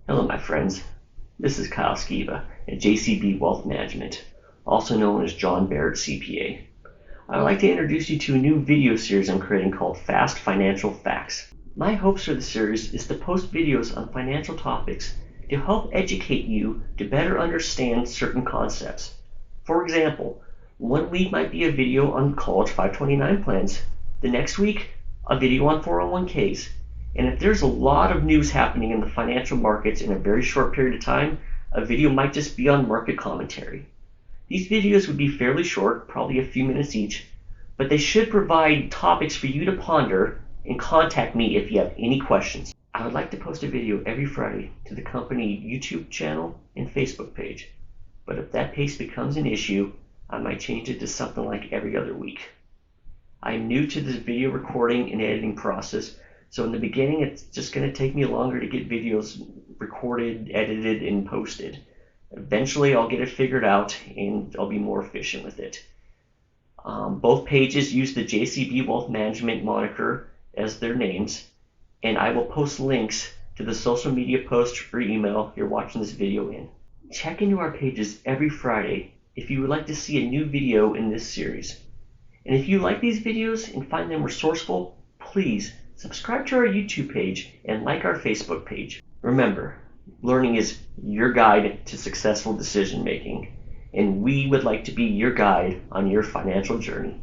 Hello my friends, this is Skyba at JCB Wealth Management, also known as John Barrett CPA. I would like to introduce you to a new video series I'm creating called Fast Financial Facts. My hopes for the series is to post videos on financial topics to help educate you to better understand certain concepts. For example, one week might be a video on college 529 plans, the next week a video on 401ks. And if there's a lot of news happening in the financial markets in a very short period of time, a video might just be on market commentary. These videos would be fairly short, probably a few minutes each, but they should provide topics for you to ponder and contact me if you have any questions. I would like to post a video every Friday to the company YouTube channel and Facebook page, but if that pace becomes an issue, I might change it to something like every other week. I am new to this video recording and editing process, so in the beginning, it's just going to take me longer to get videos recorded, edited, and posted. Eventually, I'll get it figured out, and I'll be more efficient with it. Both pages use the JCB Wealth Management moniker as their names, and I will post links to the social media posts or email you're watching this video in. Check into our pages every Friday if you would like to see a new video in this series. And if you like these videos and find them resourceful, please subscribe to our YouTube page and like our Facebook page. Remember, learning is your guide to successful decision making, and we would like to be your guide on your financial journey.